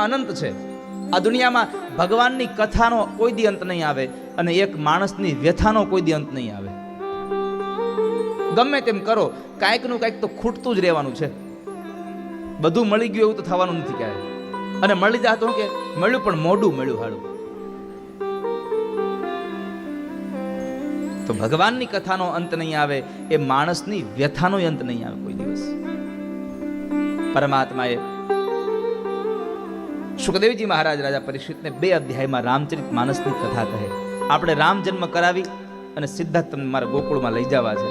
અનંત છે. આ દુનિયામાં ભગવાનની કથાનો કોઈ દી અંત નહીં આવે અને એક માણસની વ્યથાનો કોઈ દી અંત નહીં આવે. ગમે તેમ કરો, કાંઈકનું કાંઈક તો ખૂટતું જ રહેવાનું છે. બધું મળી ગયું એવું તો થવાનું નથી ક્યારે. અને મળી જાય તો કે મળ્યું પણ મોઢું મળ્યું હાડું. તો ભગવાનની કથાનો અંત નહીં આવે, એ માણસની વ્યથાનો અંત નહીં આવે કોઈ દિવસ. પરમાત્માએ સુખદેવજી મહારાજ રાજા પરીક્ષિતને 2 અધ્યાયમાં રામચરિત માનસની કથા કહે. આપણે રામ જન્મ કરાવી અને સીધા તમને મારા ગોકુળમાં લઈ જવા છે.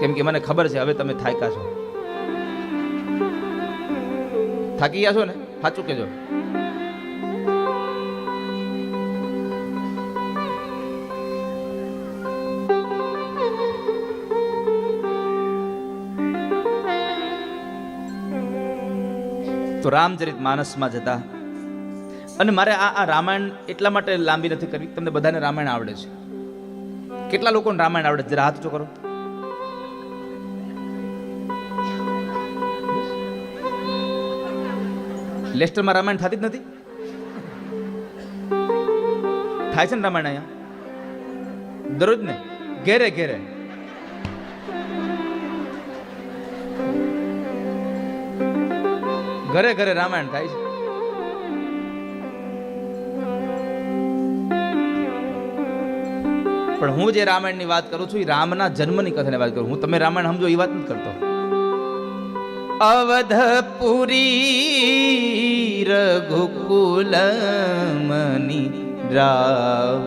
કેમ કે મને ખબર છે હવે તમે થાક્યા છો. થાકી ગયા છો ને? સાચું કેજો. તો રામચરિત માનસમાં જતા, અને મારે આ રામાયણ એટલા માટે લાંબી નથી કરવી, તમને બધાને રામાયણ આવડે છે. કેટલા લોકોને રામાયણ આવડે? જરા હાથ ઊંચો કરો. લેસ્ટરમાં રામાયણ થતી જ નથી? થાય છે ને રામાયણ અહીંયા દરરોજ ને? ઘેરે ઘેરે ઘરે ઘરે રામાયણ થાય છે. પણ હું જે રામાયણની વાત કરું છું એ રામના જન્મની કથાની વાત કરું. હું તમે રામાયણ સમજો એ વાત નથી કરતો. અવધપુરી રઘુકુલ મની રાવ,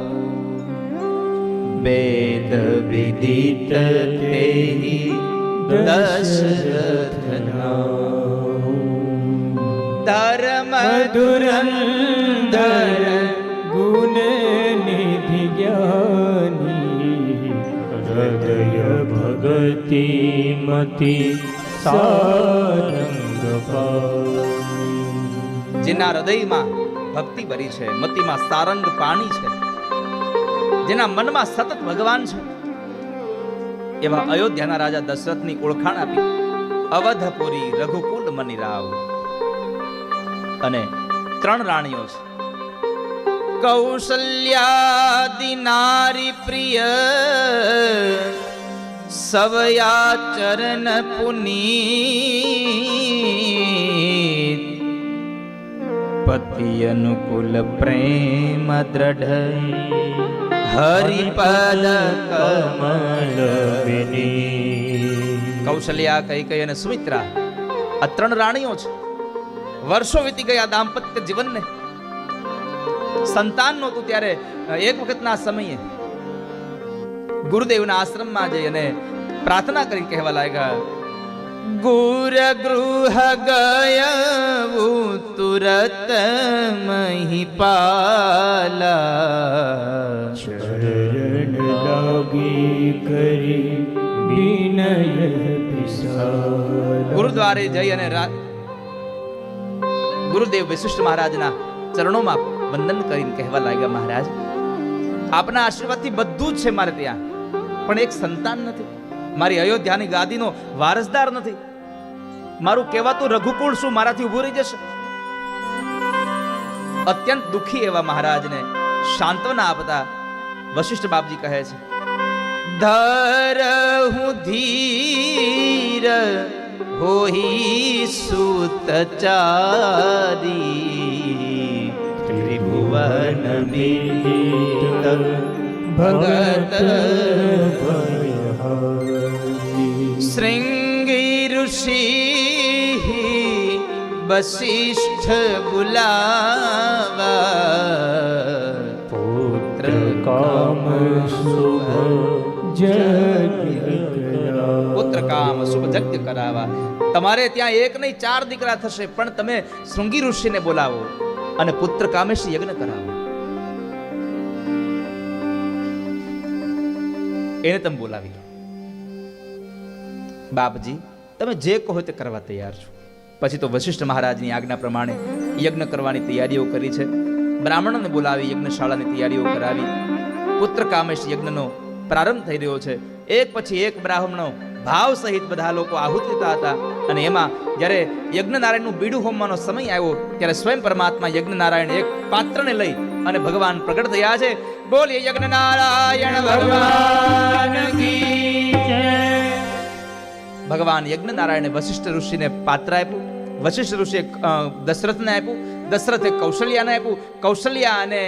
વેદ વિદિત તેહિ દશરથ નામ, ધર્મ ધુરંધર ગુણ નિધિ જ્ઞાની, હૃદય ભગતિ મતિ સારંગ પાણી. જેના હૃદયમાં ભક્તિ ભરી છે, મતિમાં સારંગ પાણી છે, જેના મનમાં સતત ભગવાન છે, એવા અયોધ્યાના રાજા દશરથની ઓળખાણ આપી અવધપુરી રઘુકુલ મની રાવ. અને 3 રાણીઓ છે. કૌશલ્યાદિ નારી પ્રિય, સવયા ચરણ પુનીત, પતિ અનુકૂલ પ્રેમ દ્રઢ, હરિપદ કમલ વિનીત. કૌશલ્યા, કૈકેયી અને સુમિત્રા, આ 3 રાણીઓ છે. વર્ષો વીતી ગયા દાંપત્ય જીવનને. સંતાન નહોતું ત્યારે એક વખતના સમયે ગુરુદેવના આશ્રમમાં જઈ અને પ્રાર્થના કરી કહેવા લાગ્યા, ગુર ગૃહ ગય તુરત મહિપાલા, ચરણ લાગી કરી વિનય વિશાલા. ગુરુદ્વારે જઈ અને ગુરુદેવ વશિષ્ઠ મહારાજના ચરણોમાં વંદન કરીને કહેવા લાગ્યા, મહારાજ આપના આશીર્વાદથી બધું જ છે મારે ત્યાં, પણ એક સંતાન નથી. મારી અયોધ્યાની ગાદીનો વારસદાર નથી. મારું કહેવાતું રઘુકુળ શું મારાથી ઊભું રહી જશે? અત્યંત દુઃખી એવા મહારાજને સાંત્વના આપતા વશિષ્ઠ બાપજી કહે છે, ધરહું ધીર હોઈ સુતચારી, ત્રિભુવન વિદિત ભગત શૃંગી ઋષિ વશિષ્ઠ બુલાવા, પુત્ર કામ શુભ પુત્ર કામ શુભ જગ્ય કરાવા. તમારે ત્યાં એક નહીં 4 દીકરા થશે, પણ તમે શૃંગી ઋષિને બોલાવો અને પુત્ર કામેશ યજ્ઞ કરાવો. એને તમે બોલાવી લો. બાપજી તમે જે કહો તે કરવા તૈયાર છું. પછી તો વશિષ્ઠ મહારાજની આજ્ઞા પ્રમાણે યજ્ઞ કરવાની તૈયારીઓ કરી છે. બ્રાહ્મણોને બોલાવી યજ્ઞશાળાની તૈયારીઓ કરાવી. પુત્ર કામેશ યજ્ઞનો પ્રારંભ થઈ રહ્યો છે. એક પછી એક બ્રાહ્મણો ભાવ સહિત બધા લોકો આહુતિ લેતા હતા. અને એમાં જ્યારે યજ્ઞનારાયણનું બીડું હોમવાનો સમય આવ્યો ત્યારે સ્વયં પરમાત્મા યજ્ઞનારાયણ એક પાત્રને લઈ અને ભગવાન પ્રગટ થયા છે. બોલીએ યજ્ઞનારાયણ ભગવાન કી જય. ભગવાન યજ્ઞનારાયણે વશિષ્ઠ ઋષિને પાત્ર આપ્યું. વશિષ્ઠ ઋષિએ દશરથને આપ્યું. દશરથે કૌશલ્યાને આપ્યું. કૌશલ્યા અને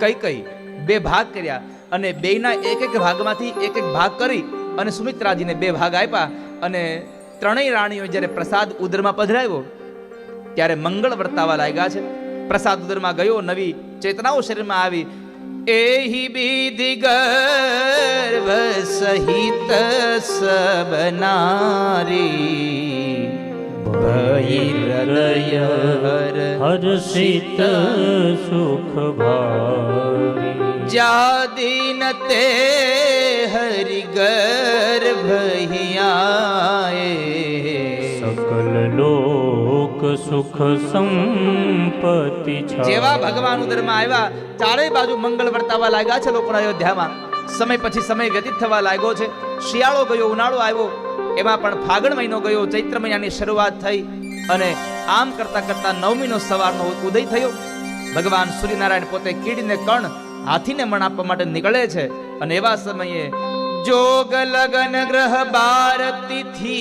કૈકેયી બે ભાગ કર્યા અને બેયના એક એક ભાગમાંથી એક એક ભાગ કરી અને સુમિત્રાજીને બે ભાગ આપ્યા. અને ત્રણેય રાણીઓ જ્યારે પ્રસાદ ઉદરમાં પધરાવ્યો ત્યારે મંગળ વર્તાવા લાગ્યા છે. પ્રસાદ ઉદરમાં ગયો, નવી ચેતનાઓ શરીરમાં આવી. એહી વિધિ ગર્ભ સહિત સબનારી ભઈ હૃદય હર્ષિત સુખ ભારી જાદીન તે હરિ ગર્ભહિયાએ સકલ લોક સુખ સંપત્તિ છાય. જેવા ભગવાન ઉદરમાં આવ્યા ચારે બાજુ મંગળ વર્તાવા લાગ્યા છે લોકોના અયોધ્યામાં. સમય પછી સમય વ્યતીત થવા લાગ્યો છે. શિયાળો ગયો, ઉનાળો આવ્યો, એમાં પણ ફાગણ મહિનો ગયો, ચૈત્ર મહિનાની શરૂઆત થઈ અને આમ કરતા કરતા નવમીનો સવારનો ઉદય થયો. ભગવાન સૂર્યનારાયણ પોતે કીડીને કણ, હાથીને મણ આપવા માટે નીકળે છે. અને એવા સમયે જોગ લગન ગ્રહ બાર તિથિ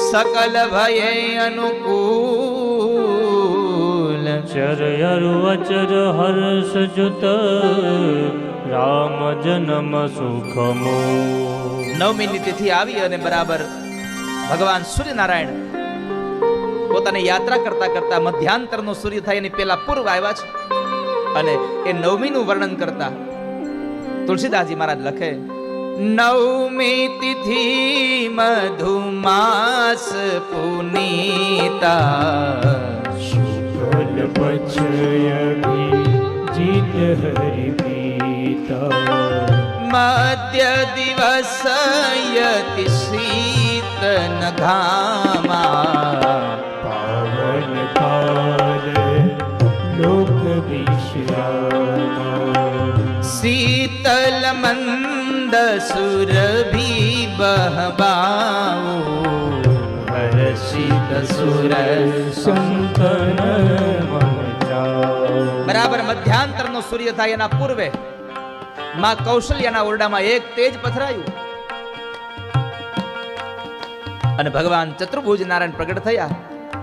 સકલ ભય અનુકૂલ ચરયરુ અચર હર્ષ જુત રામ જન્મ સુખમો. નવમીની તિથિ આવી અને બરાબર ભગવાન સૂર્યનારાયણ પોતાની યાત્રા કરતા કરતા મધ્યાંતરનો સૂર્ય થાય એની પહેલા પૂર્વ આવ્યા છે. અને એ નવમીનું વર્ણન કરતા તુલસીદાસજી મહારાજ લખે, નવમી તિથિ મધુમાસ પુનીતા શુક્લ પક્ષ જીત હરિ પીતા મધ્ય દિવસ યતિ શીતન ઘામા પાવન કાલ લોક વિશ્રામ શીતલ મંદ સુરભી બહબાઉ હર્ષિત સુર સંતન મન જાઓ. બરાબર મધ્યાંતરનો સૂર્ય થાય એના પૂર્વે માં કૌશલ્યાના ઓરડામાં એક તેજ પથરાયું અને ભગવાન ચતુર્ભુજ નારાયણ પ્રગટ થયા.